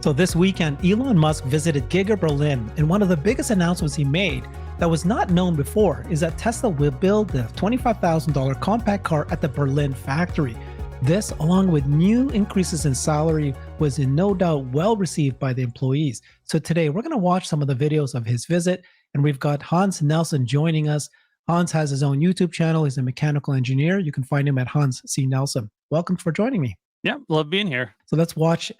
So this weekend, Elon Musk visited Giga Berlin, and one of the biggest announcements he made that was not known before is that Tesla will build the $25,000 compact car at the Berlin factory. This, along with new increases in salary, was in no doubt well received by the employees. So today we're going to watch some of the videos of his visit, and we've got Hans Nelson joining us. Hans has his own YouTube channel. He's a mechanical engineer. You can find him at Hans C. Nelson. Welcome for joining me. Yeah, love being here. So let's watch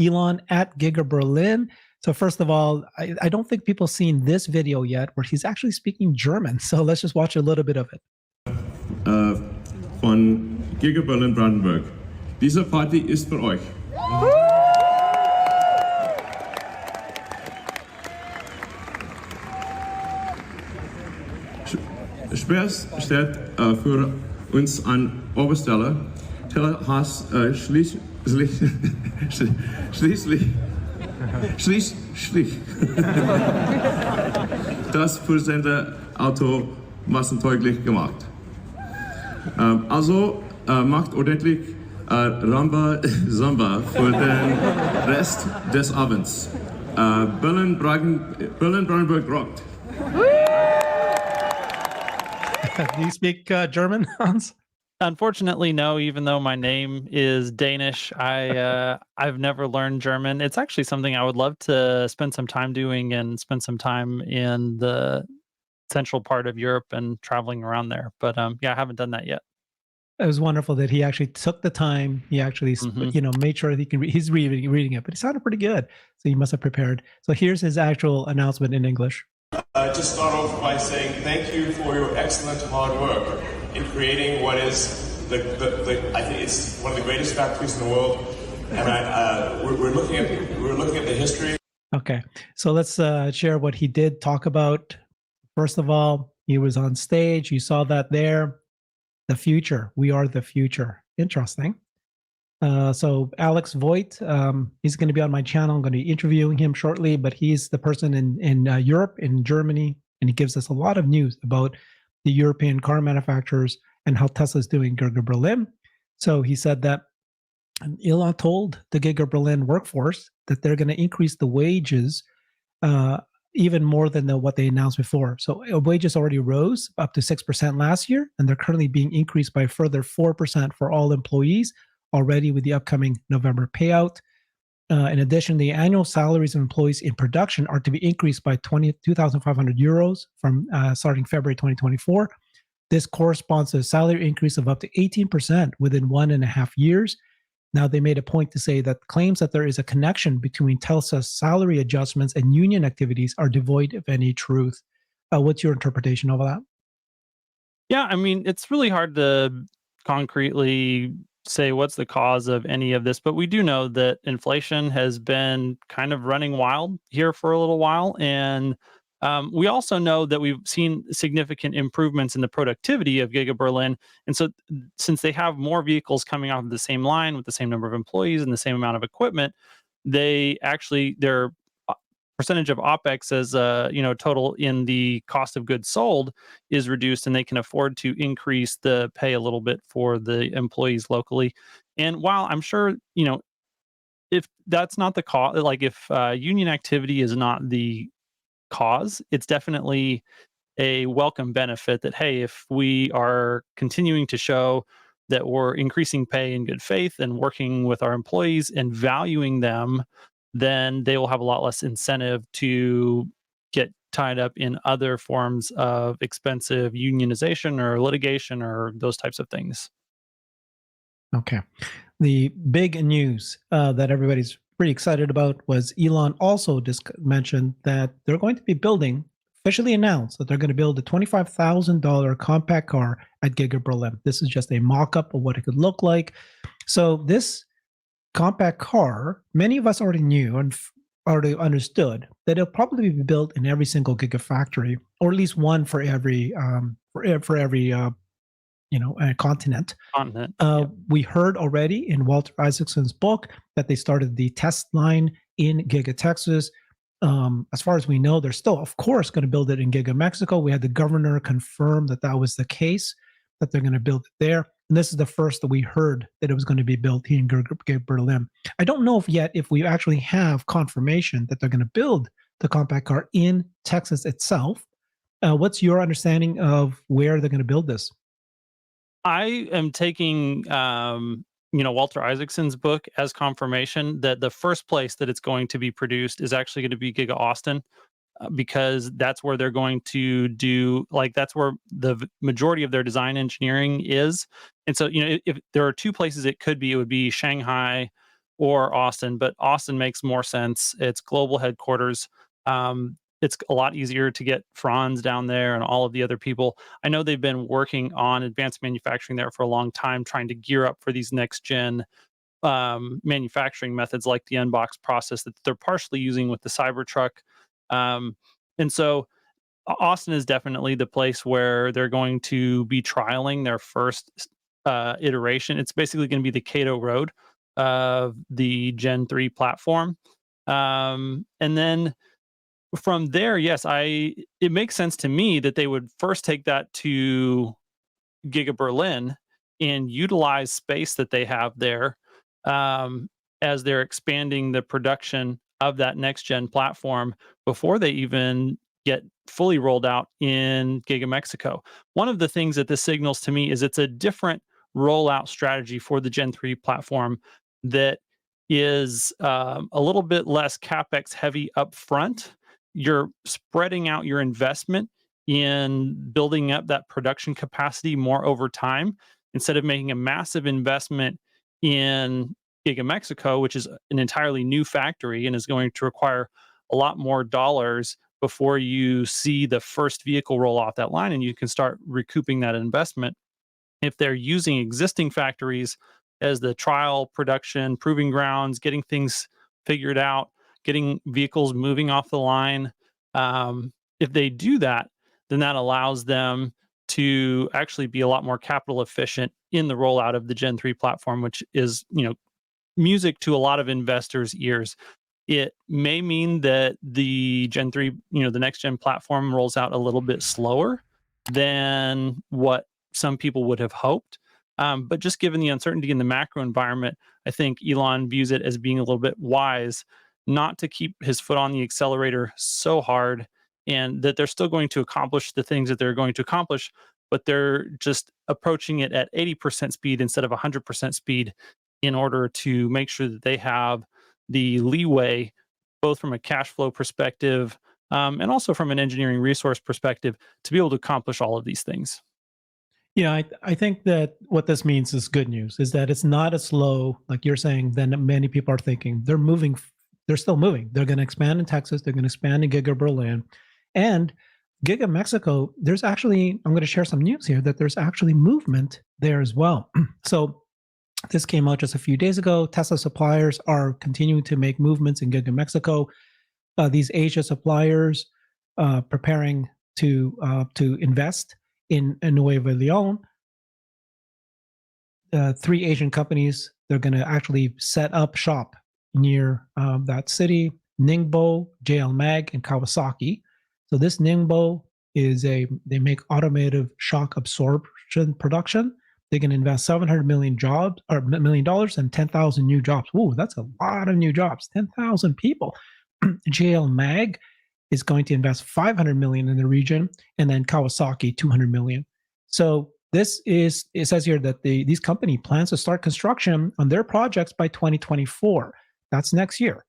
Elon at Giga Berlin. So first of all, I don't think people have seen this video yet where he's actually speaking German. So let's just watch a little bit of it. Von Giga Berlin Brandenburg. Diese Party ist für euch. Schwerst steht für uns an Oberstelle. Teller has schließlich das Versender-Auto massentauglich gemacht. Also macht ordentlich Ramba Samba für den Rest des Abends. Berlin-Brandenburg rockt. Do you speak German, Hans? Unfortunately, no. Even though my name is Danish, I've never learned German. It's actually something I would love to spend some time doing and spend some time in the central part of Europe and traveling around there. But yeah, I haven't done that yet. It was wonderful that he actually took the time. He actually, made sure that he can. He's reading it, but it sounded pretty good. So he must have prepared. So here's his actual announcement in English. Just start off by saying thank you for your excellent hard work in creating what is I think it's one of the greatest factories in the world, and we're looking at the history. Okay, so let's share what he did talk about. First of all, he was on stage. You saw that there. The future. We are the future. Interesting. So Alex Voigt, he's going to be on my channel. I'm going to be interviewing him shortly, but he's the person in Europe, in Germany, and he gives us a lot of news about the European car manufacturers and how Tesla's doing Giga Berlin. So he said that Elon told the Giga Berlin workforce that they're going to increase the wages even more than what they announced before. So wages already rose up to 6% last year, and they're currently being increased by a further 4% for all employees already with the upcoming November payout. In addition, the annual salaries of employees in production are to be increased by 22,500 euros from starting February 2024. This corresponds to a salary increase of up to 18% within 1.5 years. Now, they made a point to say that claims that there is a connection between Tesla's salary adjustments and union activities are devoid of any truth. What's your interpretation of that? Yeah, I mean, it's really hard to concretely say what's the cause of any of this, but we do know that inflation has been kind of running wild here for a little while. And we also know that we've seen significant improvements in the productivity of Giga Berlin. And so since they have more vehicles coming off of the same line with the same number of employees and the same amount of equipment, their percentage of OPEX as total in the cost of goods sold is reduced, and they can afford to increase the pay a little bit for the employees locally. And while I'm sure, if that's not the cause, like if union activity is not the cause, it's definitely a welcome benefit that, hey, if we are continuing to show that we're increasing pay in good faith and working with our employees and valuing them, then they will have a lot less incentive to get tied up in other forms of expensive unionization or litigation or those types of things. Okay. The big news that everybody's pretty excited about was Elon also mentioned that they're going to be officially announced that they're going to build a $25,000 compact car at Giga Berlin. This is just a mock-up of what it could look like. So this compact car, many of us already knew and already understood that it'll probably be built in every single Gigafactory, or at least one for every continent. Yeah. We heard already in Walter Isaacson's book that they started the test line in Giga Texas. As far as we know, they're still, of course, going to build it in Giga Mexico. We had the governor confirm that was the case, that they're going to build it there. And this is the first that we heard that it was going to be built here in Berlin. I don't know if we actually have confirmation that they're going to build the compact car in Texas itself. What's your understanding of where they're going to build this? I am taking, Walter Isaacson's book as confirmation that the first place that it's going to be produced is actually going to be Giga Austin, because that's where they're going to do, like, that's where the majority of their design engineering is. And so, if there are two places it could be, it would be Shanghai or Austin, but Austin makes more sense. It's global headquarters. It's a lot easier to get Franz down there and all of the other people. I know they've been working on advanced manufacturing there for a long time, trying to gear up for these next gen manufacturing methods like the unbox process that they're partially using with the Cybertruck. And so Austin is definitely the place where they're going to be trialing their first iteration. It's basically going to be the Cato Road of the Gen 3 platform. And then from there, yes, it makes sense to me that they would first take that to Giga Berlin and utilize space that they have there, um, as they're expanding the production of that next gen platform before they even get fully rolled out in Giga Mexico. One of the things that this signals to me is it's a different rollout strategy for the Gen 3 platform that is a little bit less capex heavy up front. You're spreading out your investment in building up that production capacity more over time instead of making a massive investment in Giga Mexico, which is an entirely new factory and is going to require a lot more dollars before you see the first vehicle roll off that line and you can start recouping that investment. If they're using existing factories as the trial production, proving grounds, getting things figured out, getting vehicles moving off the line, if they do that, then that allows them to actually be a lot more capital efficient in the rollout of the Gen 3 platform, which is, music to a lot of investors' ears. It may mean that the Gen 3, the next gen platform rolls out a little bit slower than what some people would have hoped. But just given the uncertainty in the macro environment, I think Elon views it as being a little bit wise not to keep his foot on the accelerator so hard, and that they're still going to accomplish the things that they're going to accomplish, but they're just approaching it at 80% speed instead of 100% speed in order to make sure that they have the leeway, both from a cash flow perspective, and also from an engineering resource perspective, to be able to accomplish all of these things. Yeah, I think that what this means is good news, is that it's not as slow, like you're saying, than many people are thinking. They're moving, they're still moving. They're going to expand in Texas, they're going to expand in Giga Berlin. And Giga Mexico, there's actually, I'm going to share some news here that there's actually movement there as well. So this came out just a few days ago. Tesla suppliers are continuing to make movements in Giga Mexico. These Asia suppliers preparing to invest in Nuevo Leon. 3 Asian companies, they're going to actually set up shop near that city: Ningbo, JL Mag, and Kawasaki. So this Ningbo they make automotive shock absorption production. They can invest $700 million and 10,000 new jobs. Ooh, that's a lot of new jobs. 10,000 people. JL Mag is going to invest 500 million in the region, and then Kawasaki 200 million. So it says here that these company plans to start construction on their projects by 2024. That's next year.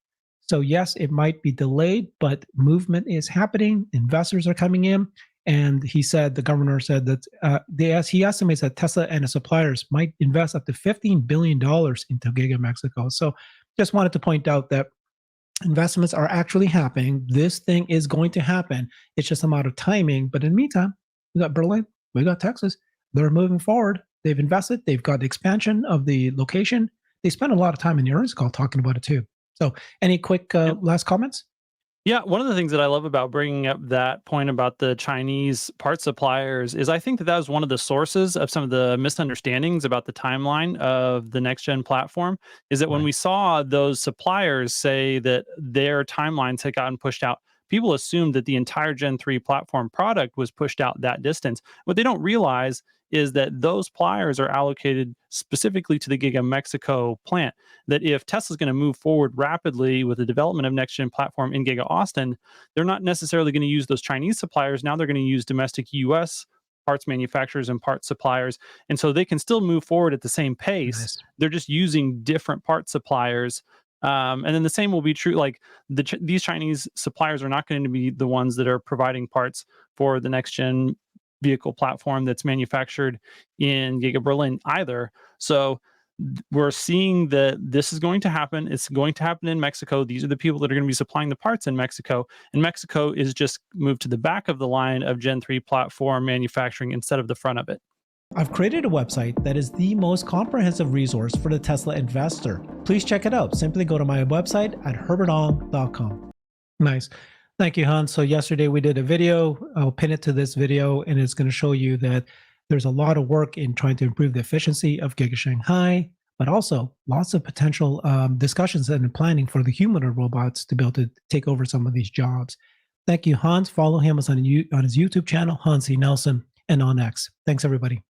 So yes, it might be delayed, but movement is happening. Investors are coming in. And the governor said that he estimates that Tesla and its suppliers might invest up to $15 billion into Giga Mexico. So just wanted to point out that investments are actually happening. This thing is going to happen. It's just a matter of timing. But in the meantime, we got Berlin, we got Texas. They're moving forward. They've invested. They've got the expansion of the location. They spent a lot of time in the earnings call talking about it too. So any quick last comments? Yeah, one of the things that I love about bringing up that point about the Chinese part suppliers is I think that that was one of the sources of some of the misunderstandings about the timeline of the next gen platform, is that when we saw those suppliers say that their timelines had gotten pushed out, people assumed that the entire Gen 3 platform product was pushed out that distance. What they don't realize is that those pliers are allocated specifically to the Giga Mexico plant. That if Tesla's going to move forward rapidly with the development of next gen platform in Giga Austin, they're not necessarily going to use those Chinese suppliers. Now they're going to use domestic US parts manufacturers and parts suppliers. And so they can still move forward at the same pace. Nice. They're just using different part suppliers. And then the same will be true. Like these Chinese suppliers are not going to be the ones that are providing parts for the next gen vehicle platform that's manufactured in Giga Berlin either. So we're seeing that this is going to happen. It's going to happen in Mexico. These are the people that are going to be supplying the parts in Mexico. And Mexico is just moved to the back of the line of Gen 3 platform manufacturing instead of the front of it. I've created a website that is the most comprehensive resource for the Tesla investor. Please check it out. Simply go to my website at herbertong.com. Nice. Thank you, Hans. So yesterday we did a video. I'll pin it to this video, and it's going to show you that there's a lot of work in trying to improve the efficiency of Giga Shanghai, but also lots of potential discussions and planning for the humanoid robots to be able to take over some of these jobs. Thank you, Hans. Follow him on his YouTube channel, Hans E. Nelson, and on X. Thanks, everybody.